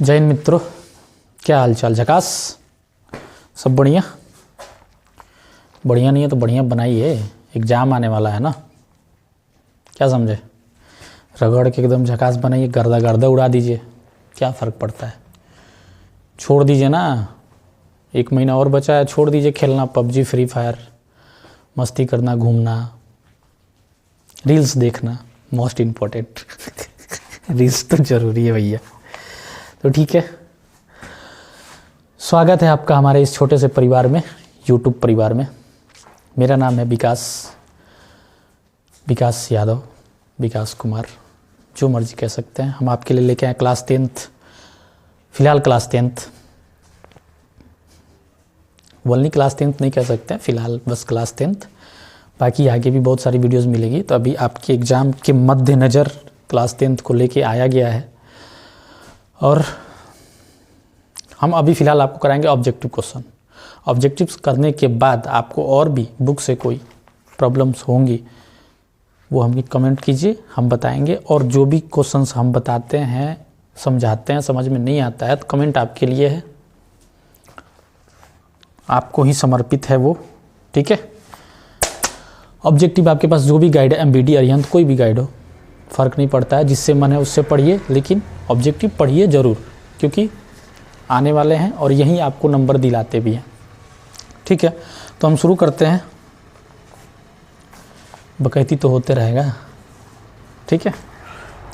जय हिंद मित्रों, क्या हाल चाल? झकास? सब बढ़िया? बढ़िया नहीं है तो बढ़िया बनाइए, एग्ज़ाम आने वाला है ना, क्या समझे? रगड़ के एकदम झकास बनाइए, गर्दा गर्दा उड़ा दीजिए, क्या फ़र्क पड़ता है। छोड़ दीजिए ना, 1 महीना और बचा है, छोड़ दीजिए खेलना पबजी फ्री फायर, मस्ती करना, घूमना, रील्स देखना, मोस्ट इम्पोर्टेंट रील्स तो ज़रूरी है भैया। तो ठीक है, स्वागत है आपका हमारे इस छोटे से परिवार में, यूट्यूब परिवार में। मेरा नाम है विकास यादव, विकास कुमार, जो मर्जी कह सकते हैं। हम आपके लिए लेके आए क्लास 10th, फ़िलहाल class 10th, only class 10th नहीं कह सकते हैं, फ़िलहाल बस क्लास 10th। बाकी आगे भी बहुत सारी वीडियोस मिलेगी। तो अभी आपके एग्ज़ाम के मद्देनज़र क्लास 10th को लेके आया गया है और हम अभी फ़िलहाल आपको कराएंगे ऑब्जेक्टिव क्वेश्चन। ऑब्जेक्टिव्स करने के बाद आपको और भी बुक से कोई प्रॉब्लम्स होंगी वो हमें कमेंट कीजिए, हम बताएंगे। और जो भी क्वेश्चंस हम बताते हैं, समझाते हैं, समझ में नहीं आता है तो कमेंट आपके लिए है, आपको ही समर्पित है वो, ठीक है। ऑब्जेक्टिव आपके पास जो भी गाइड है, MBD अरिहंत कोई भी गाइड हो, फ़र्क नहीं पड़ता है, जिससे मन है उससे पढ़िए, लेकिन ऑब्जेक्टिव पढ़िए ज़रूर, क्योंकि आने वाले हैं और यहीं आपको नंबर दिलाते भी हैं, ठीक है। तो हम शुरू करते हैं, बकैती तो होते रहेगा, ठीक है।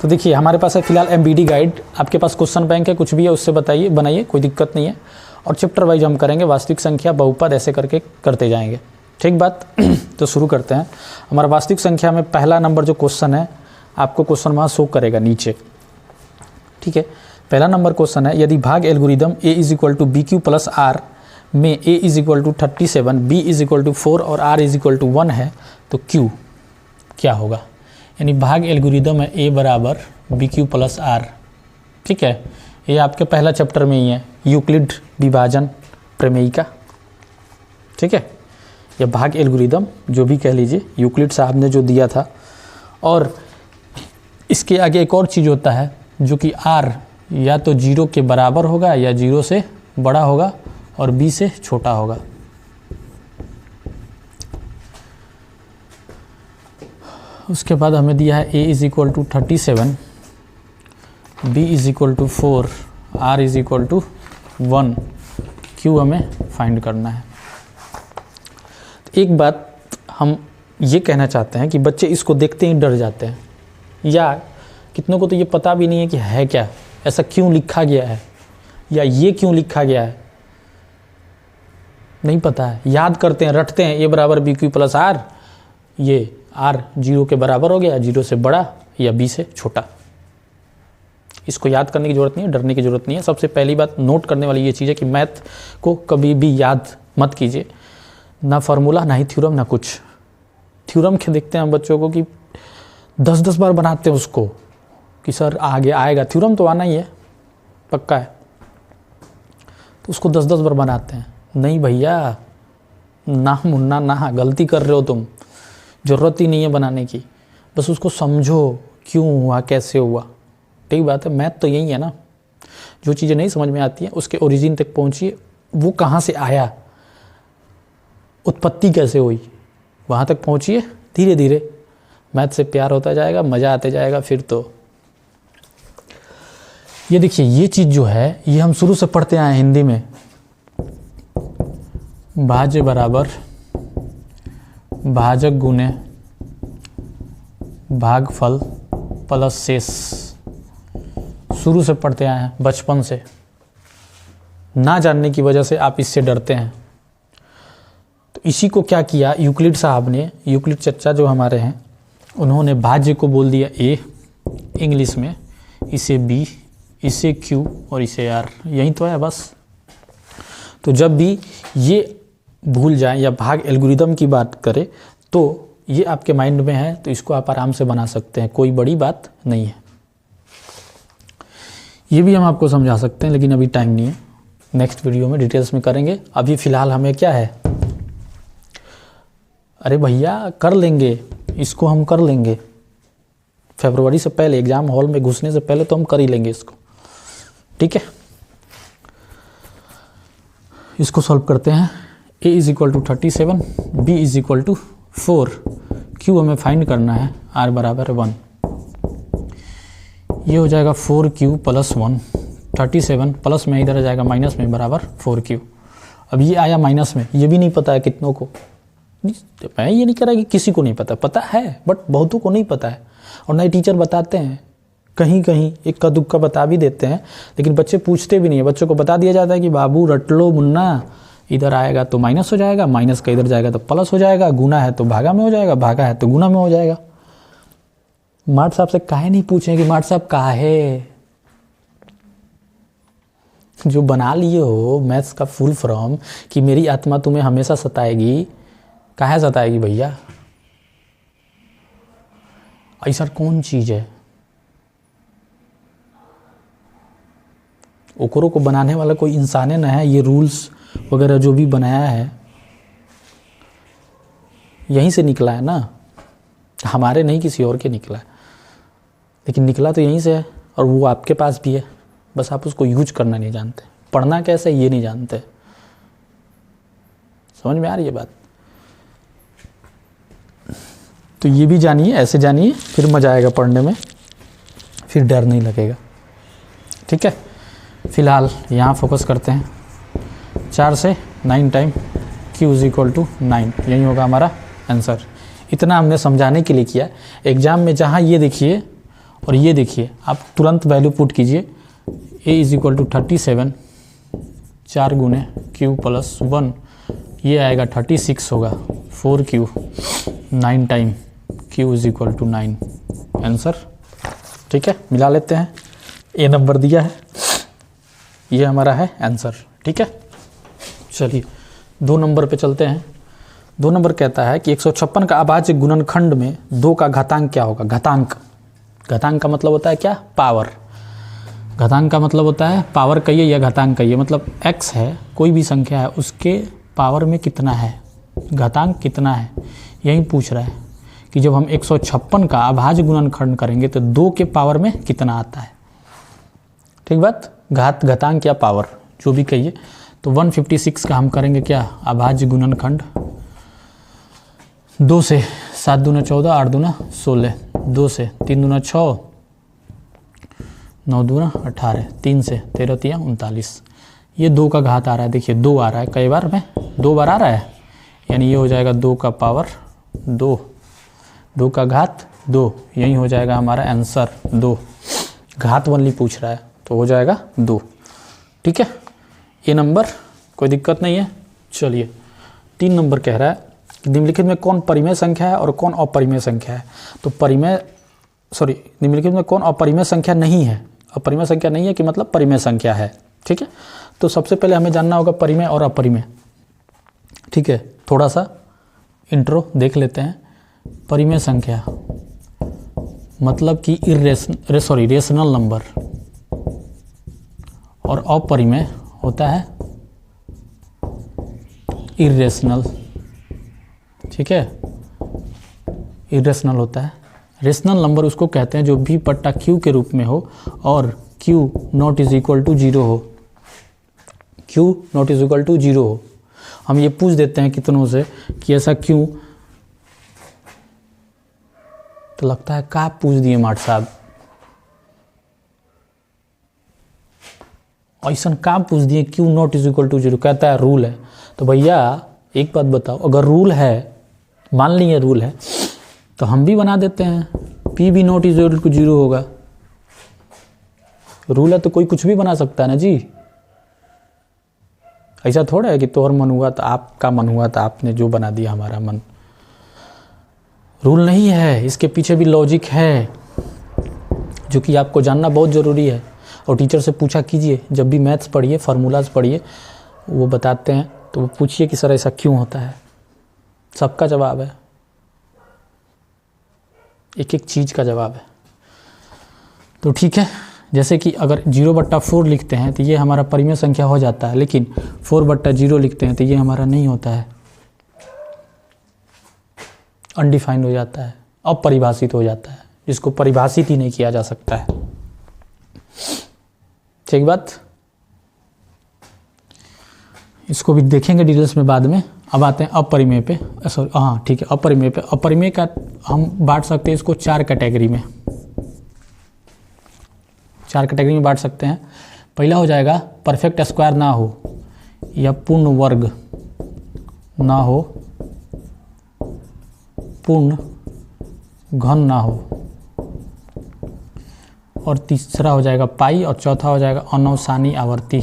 तो देखिए हमारे पास है फ़िलहाल MBD गाइड, आपके पास क्वेश्चन बैंक है, कुछ भी है उससे बताइए, बनाइए, कोई दिक्कत नहीं है। और चैप्टर वाइज हम करेंगे, वास्तविक संख्या, बहुपद, ऐसे करके करते जाएंगे, ठीक बात। तो शुरू करते हैं। हमारा वास्तविक संख्या में पहला नंबर जो क्वेश्चन है, आपको क्वेश्चन वहाँ शो करेगा नीचे, ठीक है। पहला नंबर क्वेश्चन है, यदि भाग एल्गोरिदम A = BQ + R में A = 37, B = 4 और R = 1 है तो Q क्या होगा। यानी भाग एल्गोरिदम है A = BQ + R, ठीक है। ये आपके पहला चैप्टर में ही है, यूक्लिड विभाजन प्रमेयिका, ठीक है। या भाग एल्गोरिदम जो भी कह लीजिए, यूक्लिड साहब ने जो दिया था। और इसके आगे एक और चीज़ होता है जो कि R या तो 0 के बराबर होगा या 0 से बड़ा होगा और B से छोटा होगा। उसके बाद हमें दिया है A = 37, B = 4, R = 1, Q हमें फाइंड करना है। तो एक बात हम ये कहना चाहते हैं कि बच्चे इसको देखते ही डर जाते हैं, या कितनों को तो ये पता भी नहीं है कि है क्या, ऐसा क्यों लिखा गया है या ये क्यों लिखा गया है, नहीं पता है। याद करते हैं, रटते हैं, A = BQ + R, ये R 0 के बराबर हो गया, 0 से बड़ा या B से छोटा। इसको याद करने की ज़रूरत नहीं है, डरने की ज़रूरत नहीं है। सबसे पहली बात नोट करने वाली ये चीज़ है कि मैथ को कभी भी याद मत कीजिए, ना फार्मूला, ना ही थ्योरम, ना कुछ। थ्योरम के देखते हैं हम बच्चों को कि 10-10 बार बनाते हैं उसको कि सर आगे आएगा, थ्योरम तो आना ही है, पक्का है, तो उसको 10-10 बार बनाते हैं। नहीं भैया, ना मुन्ना ना, गलती कर रहे हो तुम, ज़रूरत ही नहीं है बनाने की, बस उसको समझो क्यों हुआ, कैसे हुआ, ठीक बात है। मैथ तो यही है ना, जो चीज़ें नहीं समझ में आती हैं उसके ओरिजिन तक पहुँचिए, वो कहाँ से आया, उत्पत्ति कैसे हुई, वहाँ तक पहुँचिए। धीरे धीरे मैथ से प्यार होता जाएगा, मज़ा आते जाएगा फिर तो। ये देखिए, ये चीज़ जो है ये हम शुरू से पढ़ते आए हिंदी में, भाज्य बराबर भाजक गुने भागफल प्लस शेष, शुरू से पढ़ते आए हैं, बचपन से। ना जानने की वजह से आप इससे डरते हैं। तो इसी को क्या किया यूक्लिड साहब ने, यूक्लिड चच्चा जो हमारे हैं, उन्होंने भाज्य को बोल दिया A इंग्लिश में, इसे B, इसे Q और इसे R, यही तो है बस। तो जब भी ये भूल जाएं या भाग एल्गोरिदम की बात करें तो ये आपके माइंड में है, तो इसको आप आराम से बना सकते हैं, कोई बड़ी बात नहीं है। ये भी हम आपको समझा सकते हैं, लेकिन अभी टाइम नहीं है, नेक्स्ट वीडियो में डिटेल्स में करेंगे। अभी फ़िलहाल हमें क्या है, अरे भैया कर लेंगे इसको, हम कर लेंगे, फरवरी से पहले, एग्ज़ाम हॉल में घुसने से पहले तो हम कर ही लेंगे इसको। ठीक है, इसको सॉल्व करते हैं। a is equal to 37, b is equal to 4, q हमें फाइंड करना है, r बराबर 1। ये हो जाएगा 4q प्लस 1, 37 प्लस में इधर आ जाएगा माइनस में बराबर 4q। अब ये आया माइनस में, ये भी नहीं पता है कितनों को, मैं ये नहीं कह रहा कि किसी को नहीं पता, पता है बट बहुतों को नहीं पता है। और नए टीचर बताते हैं, कहीं कहीं इक्का दुक्का बता भी देते हैं, लेकिन बच्चे पूछते भी नहीं है। बच्चों को बता दिया जाता है कि बाबू रट लो मुन्ना, इधर आएगा तो माइनस हो जाएगा, माइनस का इधर जाएगा तो प्लस हो जाएगा, गुना है तो भागा में हो जाएगा, भागा है तो गुना में हो जाएगा। मार्ट साहब से काहे नहीं पूछें कि मार्ट साहब काहे, जो बना लिए हो मैथ्स का फुल फॉर्म कि मेरी आत्मा तुम्हें हमेशा सताएगी, काहे सताएगी भैया? ऐसा कौन चीज है? ओकरो को बनाने वाला कोई इंसान न है, ये रूल्स वगैरह जो भी बनाया है यहीं से निकला है ना, हमारे नहीं किसी और के निकला है, लेकिन निकला तो यहीं से है और वो आपके पास भी है, बस आप उसको यूज करना नहीं जानते, पढ़ना कैसे ये नहीं जानते। समझ में आ रही है बात? तो ये भी जानिए, ऐसे जानिए, फिर मजा आएगा पढ़ने में, फिर डर नहीं लगेगा। ठीक है, फिलहाल यहाँ फोकस करते हैं। 4 से 9 time q is equal to 9, यही होगा हमारा आंसर। इतना हमने समझाने के लिए किया। एग्जाम में जहाँ ये देखिए और ये देखिए, आप तुरंत वैल्यू पुट कीजिए। a इज इक्वल टू 37, 4 गुने q प्लस 1, ये आएगा 36 होगा, 4q 9 time q is equal to 9 answer. ठीक है, मिला लेते हैं, a नंबर दिया है, ये हमारा है आंसर। ठीक है, चलिए 2 नंबर पे चलते हैं। 2 नंबर कहता है कि 156 का अभाज्य गुणनखंड में 2 का घातांक क्या होगा? घातांक, घातांक का मतलब होता है क्या? पावर। घातांक का मतलब होता है पावर कहिए या घातांक कहिए, मतलब x है, कोई भी संख्या है, उसके पावर में कितना है, घातांक कितना है, यही पूछ रहा है कि जब हम 156 का अभाज्य गुणनखंड करेंगे तो 2 के पावर में कितना आता है। ठीक बात, घातांक या पावर जो भी कहिए। तो 156 का हम करेंगे क्या? अभाज्य गुणनखंड। 2 से 7 दूना 14, 8 दूना 16, 2 से 3 दूना 6, 9 दूना 18, 3 से 13 तिया 39। ये 2 का घात आ रहा है, देखिए 2 आ रहा है, कई बार में 2 बार आ रहा है, यानी ये हो जाएगा 2 का पावर 2, 2 का घात 2, यही हो जाएगा हमारा आंसर 2। घात वनली पूछ रहा है तो हो जाएगा 2। ठीक है, ये नंबर कोई दिक्कत नहीं है। चलिए 3 नंबर कह रहा है कि निम्नलिखित में कौन परिमेय संख्या है और कौन अपरिमेय संख्या है। तो निम्नलिखित में कौन अपरिमेय संख्या नहीं है? अपरिमेय संख्या नहीं है कि मतलब परिमेय संख्या है। ठीक है, तो सबसे पहले हमें जानना होगा परिमेय और अपरिमेय। ठीक है, थोड़ा सा इंट्रो देख लेते हैं। परिमेय संख्या मतलब कि रेशनल नंबर, और अपरिमेय होता है इरेशनल। ठीक है, इरेशनल होता है। रेशनल नंबर उसको कहते हैं जो भी पट्टा q के रूप में हो और q not is equal to 0 हो, q not is equal to 0 हो। हम ये पूछ देते हैं कितनों से कि ऐसा क्यों, तो लगता है का पूछ दिए मार्ट साहब, ऐसा काम पूछ दिए q not is equal to 0, कहता है रूल है। तो भैया एक बात बताओ, अगर रूल है, मान लीजिए रूल है, तो हम भी बना देते हैं p भी नॉट इज इक्वल टू 0 होगा। रूल है तो कोई कुछ भी बना सकता है ना जी। ऐसा थोड़ा है कि तोहर मन हुआ तो आपका मन हुआ तो आपने जो बना दिया हमारा मन। रूल नहीं है, इसके पीछे भी लॉजिक है जो कि आपको जानना बहुत ज़रूरी है। और टीचर से पूछा कीजिए, जब भी मैथ्स पढ़िए, फार्मूलाज पढ़िए, वो बताते हैं तो वो पूछिए कि सर ऐसा क्यों होता है, सबका जवाब है, एक एक चीज़ का जवाब है। तो ठीक है, जैसे कि अगर 0/4 लिखते हैं तो ये हमारा परिमेय संख्या हो जाता है, लेकिन 4/0 लिखते हैं तो ये हमारा नहीं होता है, अनडिफाइंड हो जाता है, अपरिभाषित हो जाता है, जिसको परिभाषित ही नहीं किया जा सकता है। ठीक बात, इसको भी देखेंगे डिटेल्स में बाद में। अब आते हैं अपरिमेय पे, सॉरी हाँ ठीक है, अपरिमेय पे। अपरिमेय का हम बांट सकते हैं इसको 4 कैटेगरी में, 4 कैटेगरी में बांट सकते हैं। पहला हो जाएगा परफेक्ट स्क्वायर ना हो या पूर्ण वर्ग ना हो, पूर्ण घन ना हो, और तीसरा हो जाएगा पाई, और चौथा हो जाएगा अनवसानी आवर्ती।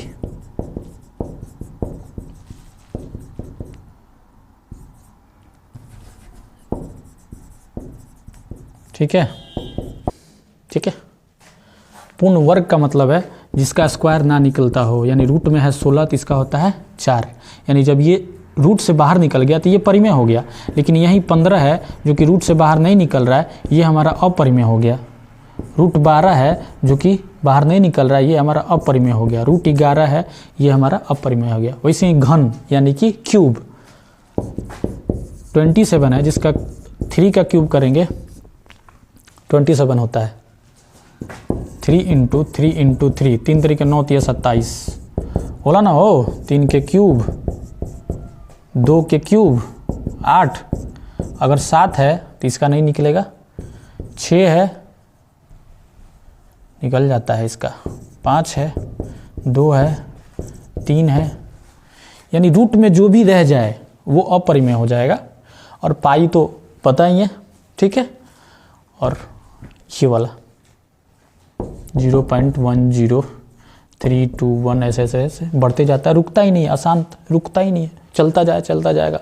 ठीक है, ठीक है। पूर्ण वर्ग का मतलब है जिसका स्क्वायर ना निकलता हो, यानी रूट में है 16 तो इसका होता है 4, यानी जब ये रूट से बाहर निकल गया तो ये परिमेय हो गया। लेकिन यहीं 15 है जो कि रूट से बाहर नहीं निकल रहा है, ये हमारा अपरिमेय हो गया। रूट 12 है जो कि बाहर नहीं निकल रहा है, ये हमारा अपरिमेय हो गया। रूट 11 है, ये हमारा अपरिमेय हो गया। वैसे ही घन यानी कि क्यूब 27 है, जिसका 3 का क्यूब करेंगे 27 होता है। 3 × 3 × 3, 3 3 9 3 27 बोला ना हो। 3 के क्यूब, 2 के क्यूब 8, अगर 7 है तो इसका नहीं निकलेगा। 6 है निकल जाता है इसका, 5 है, 2 है, 3 है, यानी रूट में जो भी रह जाए वो अपरिमेय हो जाएगा। और पाई तो पता ही है, ठीक है। और ये वाला 0.10321 ऐसे ऐसे बढ़ते जाता है, रुकता ही नहीं है, अशांत रुकता ही नहीं है, चलता जाएगा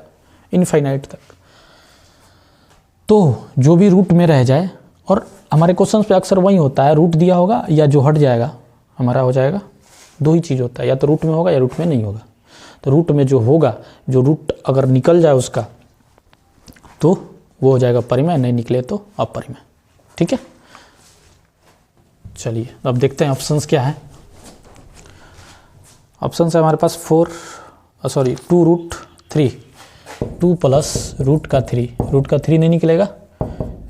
इनफाइनाइट तक। तो जो भी रूट में रह जाए, और हमारे क्वेश्चंस पे अक्सर वही होता है, रूट दिया होगा या जो हट जाएगा हमारा हो जाएगा। 2 ही चीज़ होता है, या तो रूट में होगा या रूट में नहीं होगा। तो रूट में जो होगा, जो रूट अगर निकल जाए उसका, तो वो हो जाएगा परिमेय, नहीं निकले तो अपरिमेय। ठीक है, चलिए अब देखते हैं ऑप्शंस क्या है। ऑप्शन है हमारे पास 2 √3, 2 प्लस रूट का 3 नहीं निकलेगा,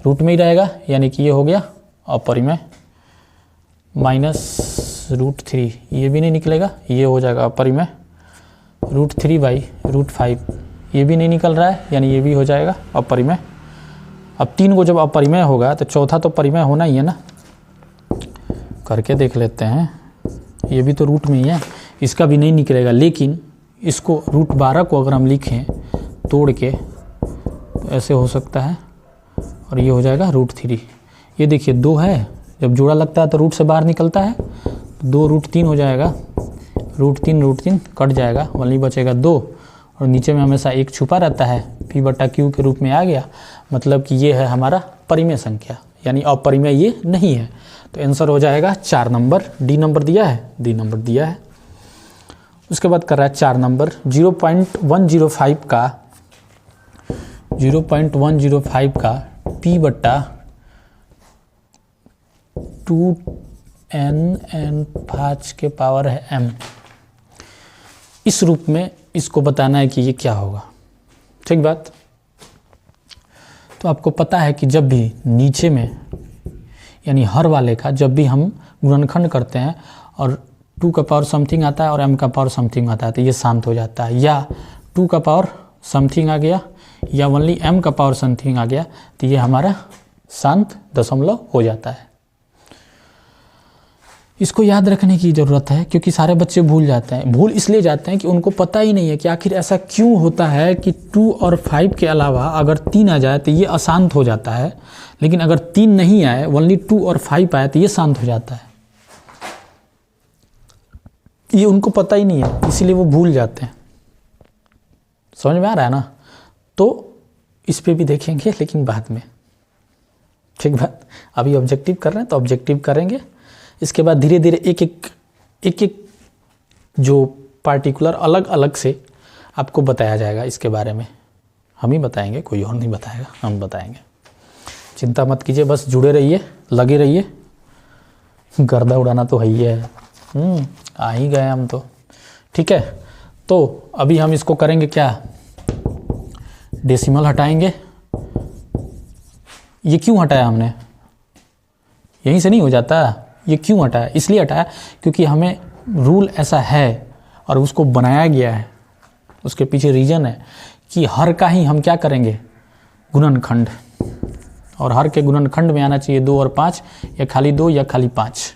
रूट में ही रहेगा, यानी कि ये हो गया अपरिमेय। माइनस √3 ये भी नहीं निकलेगा, ये हो जाएगा अपरिमेय। √3/√5 ये भी नहीं निकल रहा है, यानी ये भी हो जाएगा अपरिमेय। अब 3 को जब अपरिमेय होगा तो चौथा तो परिमेय होना ही है ना, करके देख लेते हैं। ये भी तो रूट में ही है, इसका भी नहीं निकलेगा। लेकिन इसको √12 को अगर हम लिखें तोड़ के तो ऐसे हो सकता है, और ये हो जाएगा √3। ये देखिए 2 है, जब जोड़ा लगता है तो रूट से बाहर निकलता है, 2 √3 हो जाएगा। √3 कट जाएगा, वही बचेगा 2, और नीचे में हमेशा 1 छुपा रहता है, P/Q के रूप में आ गया। मतलब कि ये है हमारा परिमेय संख्या, यानी अपरिमेय ये नहीं है। तो आंसर हो जाएगा 4 नंबर। डी नंबर दिया है, डी नंबर दिया है। उसके बाद कर रहा है 4 नंबर 0.105 का P/2n/5 के पावर है m। इस रूप में इसको बताना है कि ये क्या होगा। ठीक बात। तो आपको पता है कि जब भी नीचे में यानी हर वाले का जब भी हम गुणनखंड करते हैं और 2 का पावर समथिंग आता है और m का पावर समथिंग आता है तो ये शांत हो जाता है, या 2 का पावर समथिंग आ गया या ओनली m का पावर समथिंग आ गया तो ये हमारा शांत दशमलव हो जाता है। इसको याद रखने की ज़रूरत है, क्योंकि सारे बच्चे भूल जाते हैं। भूल इसलिए जाते हैं कि उनको पता ही नहीं है कि आखिर ऐसा क्यों होता है कि 2 और 5 के अलावा अगर 3 आ जाए तो ये अशांत हो जाता है, लेकिन अगर 3 नहीं आए, ओनली 2 और 5 आए तो ये शांत हो जाता है। ये उनको पता ही नहीं है, इसीलिए वो भूल जाते हैं। समझ में आ रहा है ना? तो इस पे भी देखेंगे, लेकिन बाद में। ठीक बात। अभी ऑब्जेक्टिव कर रहे हैं तो ऑब्जेक्टिव करेंगे, इसके बाद धीरे धीरे एक एक जो पार्टिकुलर अलग अलग से आपको बताया जाएगा। इसके बारे में हम ही बताएंगे, कोई और नहीं बताएगा, हम बताएंगे। चिंता मत कीजिए, बस जुड़े रहिए, लगे रहिए। गर्दा उड़ाना तो है ही है, आ ही गए हम तो। ठीक है, तो अभी हम इसको करेंगे क्या, डेसिमल हटाएंगे। ये क्यों हटाया हमने, यहीं से नहीं हो जाता। ये क्यों हटाया, इसलिए हटाया क्योंकि हमें रूल ऐसा है और उसको बनाया गया है, उसके पीछे रीज़न है कि हर का ही हम क्या करेंगे, गुणनखंड, और हर के गुणनखंड में आना चाहिए 2 और 5, या खाली 2 या खाली 5।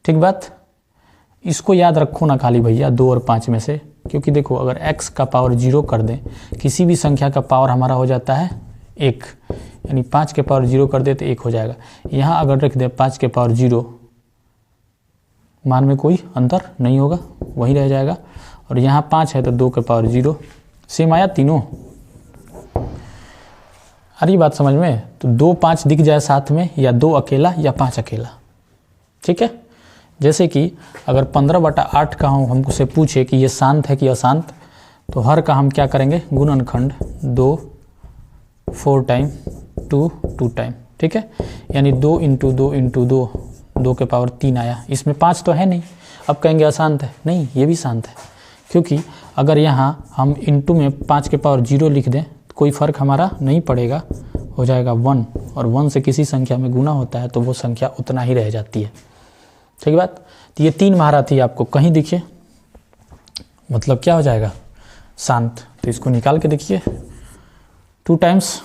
ठीक बात, इसको याद रखो ना खाली भैया 2 और 5 में से, क्योंकि देखो अगर x का पावर 0 कर दें, किसी भी संख्या का पावर हमारा हो जाता है 1, यानी 5 के पावर 0 कर दे तो 1 हो जाएगा। यहाँ अगर रख दे 5 के पावर 0, मान में कोई अंतर नहीं होगा, वही रह जाएगा। और यहाँ 5 है तो 2 के पावर 0, सेम आया तीनों। अरे बात समझ में, तो 2 5 दिख जाए साथ में, या 2 अकेला या 5 अकेला। ठीक है, जैसे कि अगर 15/8 का हमसे पूछे कि ये शांत है कि अशांत, तो हर का हम क्या करेंगे, गुणनखंड 2 4 टाइम 2 2 टाइम। ठीक है, यानी 2 × 2 × 2, 2 के पावर 3 आया। इसमें 5 तो है नहीं, अब कहेंगे अशांत है, नहीं ये भी शांत है, क्योंकि अगर यहाँ हम इंटू में 5 के पावर 0 लिख दें तो कोई फ़र्क हमारा नहीं पड़ेगा, हो जाएगा 1, और 1 से किसी संख्या में गुना होता है तो वो संख्या उतना ही रह जाती है। ठीक बात, तो ये 3 महारथी आपको कहीं दिखे, मतलब क्या हो जाएगा, शांत। तो इसको निकाल के देखिए, 2 टाइम्स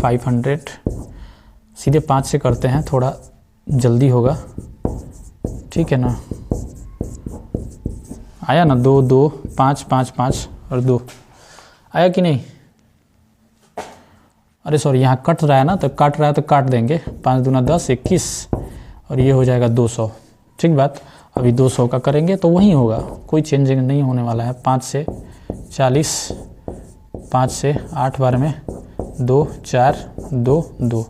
500, सीधे 5 से करते हैं, थोड़ा जल्दी होगा। ठीक है ना, आया ना, 2 2 5 5 5 और 2 आया कि नहीं। अरे सॉरी, यहाँ कट रहा है ना, तो काट रहा है तो काट देंगे, 5 दूना 10 21, और ये हो जाएगा 200। ठीक बात, अभी 200 का करेंगे तो वही होगा, कोई चेंजिंग नहीं होने वाला है। 5 से 40, 5 से 8 बार में 2 4 2 2,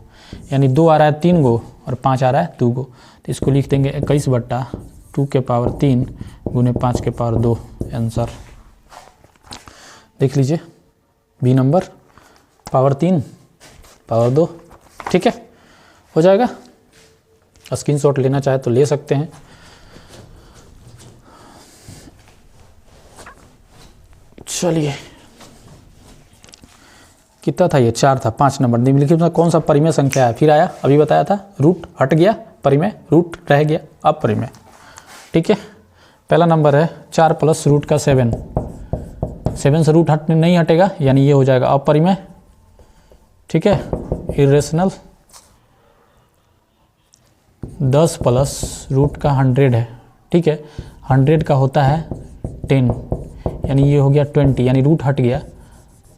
यानी 2 आ रहा है 3 गो और 5 आ रहा है 2 गो, तो इसको लिख देंगे 21/2 के पावर 3 गुने 5 के पावर 2, आंसर देख लीजिए, बी नंबर, पावर 3 पावर 2। ठीक है, हो जाएगा। स्क्रीनशॉट लेना चाहे तो ले सकते हैं। चलिए, कितना था ये, 4 था। 5 नंबर निम्नलिखित में कौन सा परिमेय संख्या है, फिर आया, अभी बताया था, रूट हट गया, परिमेय रूट रह गया, अब परिमेय। ठीक है, पहला नंबर है 4 + रूट का 7, 7 से रूट हटने नहीं हटेगा, यानी ये हो जाएगा अपरिमेय। ठीक है, इरेशनल। 10 + रूट का 100 है। ठीक है, 100 का होता है 10, यानी ये हो गया 20, यानी रूट हट गया।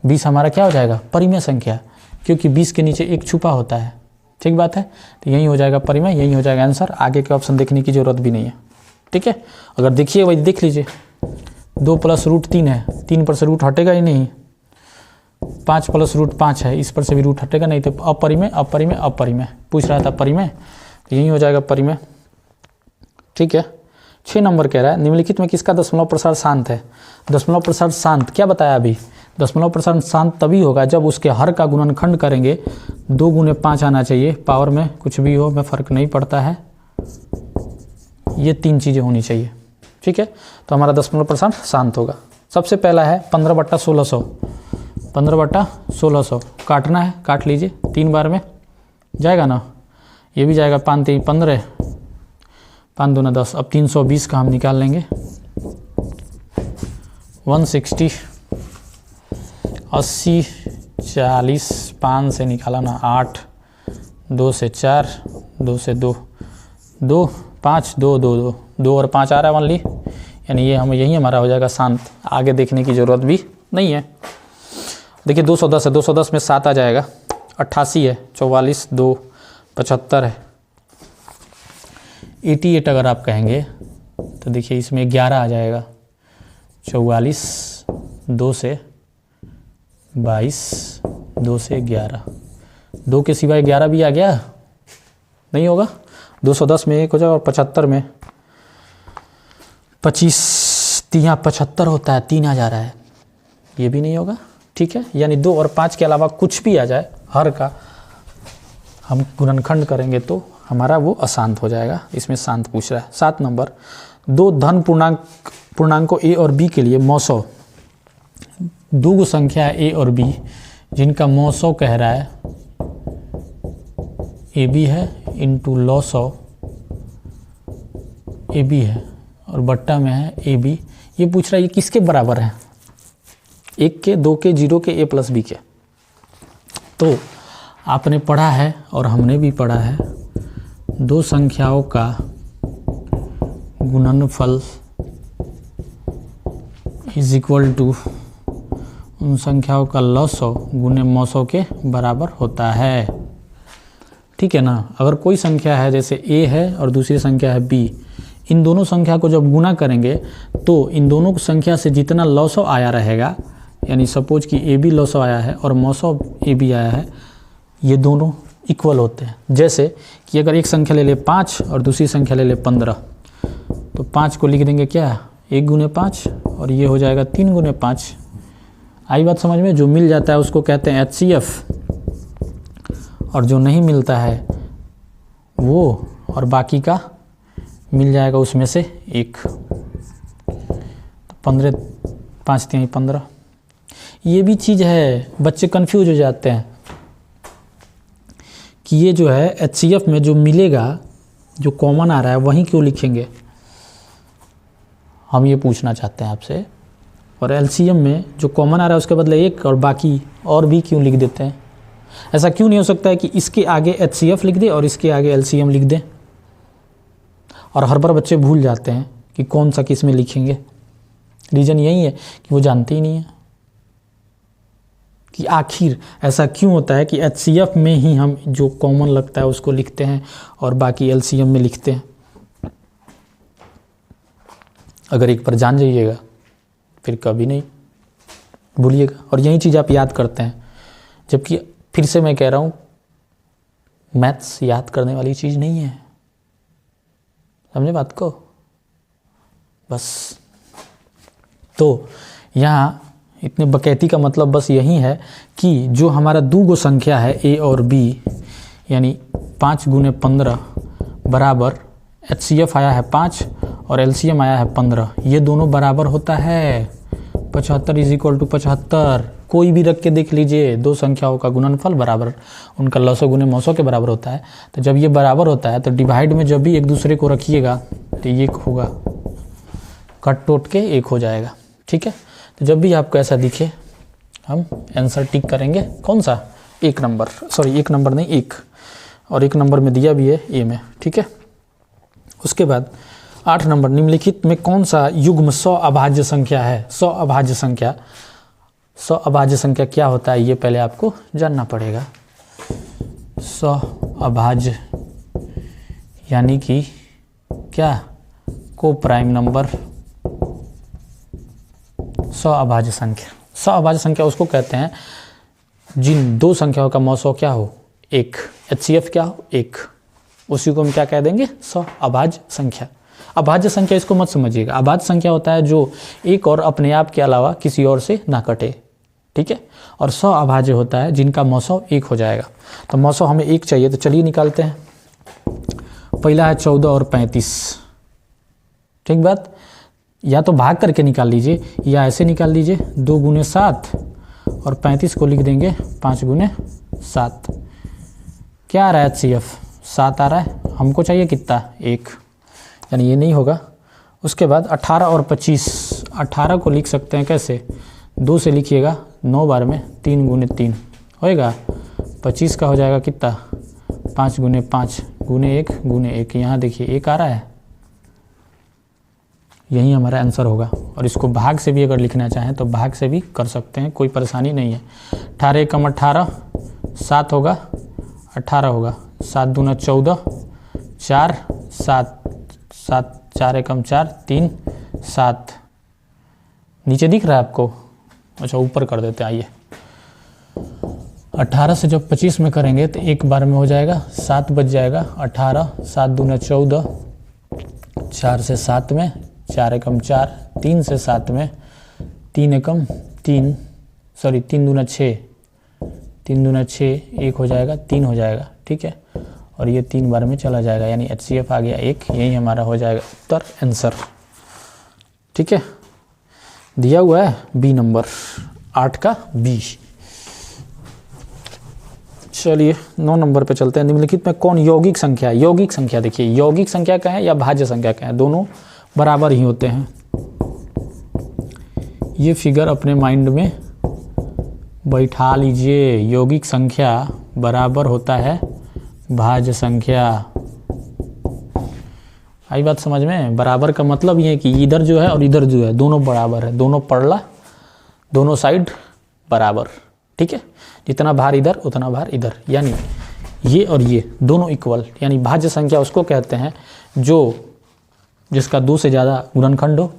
20 हमारा क्या हो जाएगा, परिमेय संख्या, क्योंकि 20 के नीचे 1 छुपा होता है। ठीक बात है, तो यही हो जाएगा परिमेय, यही हो जाएगा आंसर, आगे के ऑप्शन देखने की जरूरत भी नहीं है। ठीक है, अगर देखिए वही देख लीजिए, 2 + रूट 3 है, 3 पर से रूट हटेगा ही नहीं। 5 + रूट 5 है, इस पर से भी रूट हटेगा नहीं, तो अपरिमेय अपरिमेय अपरिमेय पूछ रहा था, परिमेय, तो यही हो जाएगा परिमेय। ठीक है, 6 नंबर कह रहा है निम्नलिखित में किसका दशमलव प्रसार शांत है। दशमलव प्रसार शांत क्या बताया अभी, दशमलव प्रसार शांत तभी होगा जब उसके हर का गुणनखंड करेंगे 2 × 5 आना चाहिए, पावर में कुछ भी हो में फ़र्क नहीं पड़ता है, ये 3 चीज़ें होनी चाहिए। ठीक है, तो हमारा दशमलव प्रसार शांत होगा। सबसे पहला है 15/1600, 15/1600 काटना है, काट लीजिए, 3 बार में जाएगा ना, ये भी जाएगा, 5 3 15, 5 दूना 10, अब 320 का हम निकाल लेंगे, 160, 80, 40, 5 से निकाला ना 8, 2 से 4, 2 से 2, 2 5 2 2 2 2 और 5 आ रहा है ओनली, यानी ये हम यही हमारा हो जाएगा शांत, आगे देखने की ज़रूरत भी नहीं है। देखिए 210 है, 210 में 7 आ जाएगा, 88 है, 44 2 75 है, 88 अगर आप कहेंगे तो देखिए इसमें 11 आ जाएगा, 44 2 से 22, 2 से 11, 2 के सिवाय 11 भी आ गया, नहीं होगा। 210 में 1 हो जाएगा, और 75 में 25 3 75 होता है, 3 आ जा रहा है, ये भी नहीं होगा। ठीक है, यानी 2 और 5 के अलावा कुछ भी आ जाए, हर का हम गुणनखंड करेंगे तो हमारा वो अशांत हो जाएगा, इसमें शांत पूछ रहा है। 7 नंबर, 2 धन पूर्णांकों ए और बी के लिए मौसौ, 2 संख्या है ए और बी जिनका मौसौ कह रहा है ए बी है इंटू लॉसौ ए बी है, और बट्टा में है ए बी। ये पूछ रहा है ये किसके बराबर है, 1 के, 2 के, 0 के, a प्लस बी के। तो आपने पढ़ा है और हमने भी पढ़ा है, दो संख्याओं का गुणनफल इज इक्वल टू उन संख्याओं का लसौ गुने मौसौ के बराबर होता है। ठीक है ना। अगर कोई संख्या है जैसे a है और दूसरी संख्या है b, इन दोनों संख्या को जब गुना करेंगे तो इन दोनों संख्या से जितना लसौ आया रहेगा, यानी सपोज कि ए बी लसौ आया है और मौसौ ए बी आया है, ये दोनों इक्वल होते हैं। जैसे कि अगर एक संख्या ले ले 5 और दूसरी संख्या ले ले 15, तो 5 को लिख देंगे क्या 1 गुने 5 और ये हो जाएगा 3 गुने 5। आई बात समझ में। जो मिल जाता है उसको कहते हैं HCF और जो नहीं मिलता है वो और बाकी का मिल जाएगा उसमें से 1। 15 5 3 15। ये भी चीज़ है, बच्चे कंफ्यूज हो जाते हैं कि ये जो है HCF में जो मिलेगा, जो कॉमन आ रहा है वहीं क्यों लिखेंगे, हम ये पूछना चाहते हैं आपसे। और LCM में जो कॉमन आ रहा है उसके बदले 1 और बाकी और भी क्यों लिख देते हैं। ऐसा क्यों नहीं हो सकता है कि इसके आगे HCF लिख दे और इसके आगे LCM लिख दे। और हर बार बच्चे भूल जाते हैं कि कौन सा किस में लिखेंगे। रीज़न यही है कि वो जानते ही नहीं है कि आखिर ऐसा क्यों होता है कि HCF में ही हम जो कॉमन लगता है उसको लिखते हैं और बाकी LCM में लिखते हैं। अगर एक बार जान जाइएगा फिर कभी नहीं भूलिएगा। और यही चीज़ आप याद करते हैं, जबकि फिर से मैं कह रहा हूँ मैथ्स याद करने वाली चीज़ नहीं है। समझे बात को। बस तो यहाँ इतने बकैती का मतलब बस यही है कि जो हमारा दो गो संख्या है a और b, यानी 5 गुने 15 बराबर HCF आया है 5 और LCM आया है 15, ये दोनों बराबर होता है 75 इज इक्वल टू 75। कोई भी रख के देख लीजिए, दो संख्याओं का गुणनफल बराबर उनका लसौ गुने मौसौ के बराबर होता है। तो जब ये बराबर होता है तो डिवाइड में जब भी एक दूसरे को रखिएगा तो ये होगा, कट टोट के 1 हो जाएगा। ठीक है। तो जब भी आपको ऐसा दिखे हम आंसर टिक करेंगे। कौन सा 1 नंबर, सॉरी 1 नंबर नहीं 1, और 1 नंबर में दिया भी है ए में। ठीक है। उसके बाद 8 नंबर, निम्नलिखित में कौन सा युग्म सौ अभाज्य संख्या है। सौ अभाज्य संख्या, सौ अभाज्य संख्या क्या होता है ये पहले आपको जानना पड़ेगा। सौ अभाज्य यानी कि क्या, को प्राइम नंबर। सौ अभाज्य संख्या, सौ अभाज्य संख्या उसको कहते हैं जिन दो संख्याओं का मौसौ क्या हो 1, HCF क्या हो 1, उसी को हम क्या कह देंगे सौ अभाज्य संख्या। अभाज्य संख्या इसको मत समझिएगा, अभाज्य संख्या होता है जो एक और अपने आप के अलावा किसी और से ना कटे। ठीक है। और सौ अभाज्य होता है जिनका मौसौ 1 हो जाएगा। तो मौसौ हमें 1 चाहिए, तो चलिए निकालते हैं। पहला है 14 और 35। ठीक बात। या तो भाग करके निकाल लीजिए या ऐसे निकाल लीजिए, 2 गुने 7 और 35 को लिख देंगे 5 गुने 7। क्या आ रहा है HCF 7 आ रहा है, हमको चाहिए कितना 1, यानी ये नहीं होगा। उसके बाद 18 और 25, 18 को लिख सकते हैं कैसे, 2 से लिखिएगा 9 बार में 3 गुने 3 होएगा। 25 का हो जाएगा कितना 5 गुने 5 गुने 1 गुने 1, यहाँ देखिए 1 आ रहा है, यही हमारा आंसर होगा। और इसको भाग से भी अगर लिखना चाहें तो भाग से भी कर सकते हैं, कोई परेशानी नहीं है। 18 एकम 18, 7 होगा 18 होगा, 7 दूना 14, 4 7 7 4 एकम 4 3 7। नीचे दिख रहा है आपको, अच्छा ऊपर कर देते हैं। आइए 18 से जब 25 में करेंगे तो एक बार में हो जाएगा 7 बच जाएगा। 18 7 दूना 14, 4 से 7 में 4 एकम 4, 3 से 7 में 3 एकम 3, सॉरी 3 दूना 6, 3 दूना 6 1 हो जाएगा 3 हो जाएगा। ठीक है। और ये 3 बार में चला जाएगा, यानी HCF आ गया 1, यही हमारा हो जाएगा उत्तर आंसर। ठीक है। दिया हुआ है बी नंबर 8 का बी। चलिए 9 नंबर पे चलते हैं। निम्नलिखित में कौन यौगिक संख्या है। यौगिक संख्या देखिए, यौगिक संख्या का है या भाज्य संख्या का है, दोनों बराबर ही होते हैं। ये फिगर अपने माइंड में बैठा लीजिए। यौगिक संख्या बराबर होता है भाज्य संख्या। आई बात समझ में? बराबर का मतलब ये है कि इधर जो है और इधर जो है दोनों बराबर है, दोनों पड़ला, दोनों साइड बराबर। ठीक है, जितना भार इधर उतना भार इधर, यानी ये और ये दोनों इक्वल, यानी भाज्य संख्या उसको कहते हैं जिसका 2 से ज़्यादा गुणनखंड हो,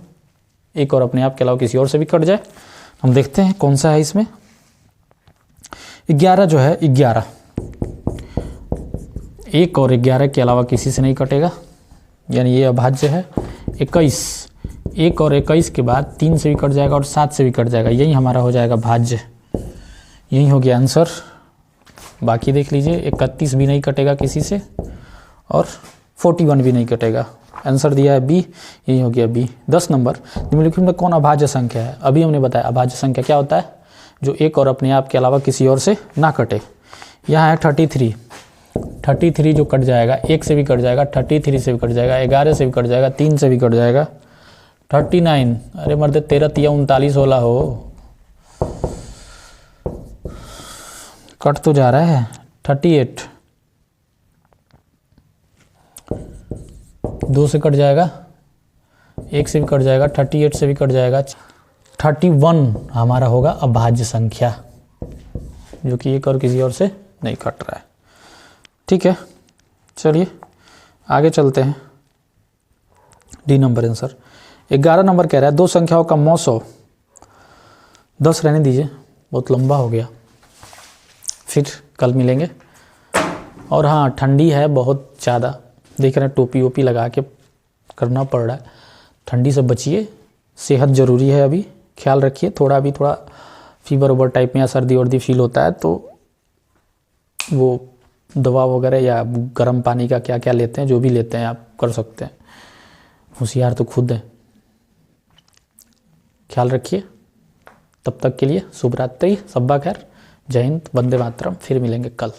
एक और अपने आप के अलावा किसी और से भी कट जाए। हम देखते हैं कौन सा है इसमें। 11 जो है 11 एक और 11 के अलावा किसी से नहीं कटेगा, यानी ये अभाज्य है। 21 एक और 21 के बाद 3 से भी कट जाएगा और 7 से भी कट जाएगा, यही हमारा हो जाएगा भाज्य। यही हो गया आंसर। बाकी देख लीजिए, 31 भी नहीं कटेगा किसी से और 41 भी नहीं कटेगा। आंसर दिया है बी, यही हो गया बी। 10 नंबर, निम्नलिखित में कौन अभाज्य संख्या है? अभी हमने बताया अभाज्य संख्या क्या होता है, जो एक और अपने आप के अलावा किसी और से ना कटे। यहाँ है 33 जो कट जाएगा, 1 से भी कट जाएगा, 33 से भी कट जाएगा, 11 से भी कट जाएगा, 3 से भी कट जाएगा। 39, अरे मर्द 13 तिया 39 होला हो, कट तो जा रहा है। 38 2 से कट जाएगा, 1 से भी कट जाएगा, 38 से भी कट जाएगा। 31 हमारा होगा अभाज्य संख्या, जो कि एक और किसी और से नहीं कट रहा है। ठीक है, चलिए आगे चलते हैं। D number answer. 11 नंबर कह रहा है 2 संख्याओं का मौसो। 10 रहने दीजिए, बहुत लंबा हो गया, फिर कल मिलेंगे। और हाँ, ठंडी है बहुत ज़्यादा, देख रहे हैं टोपी वोपी लगा के करना पड़ रहा है। ठंडी से बचिए, सेहत ज़रूरी है, अभी ख्याल रखिए। थोड़ा फीवर ओवर टाइप में या सर्दी वर्दी फील होता है तो वो दवा वगैरह या गर्म पानी का क्या क्या लेते हैं, जो भी लेते हैं आप कर सकते हैं। होशियार तो खुद है। ख्याल रखिए, तब तक के लिए शुभ रात्रि, सब्बा खैर, जय हिंद, वंदे मातरम। फिर मिलेंगे कल।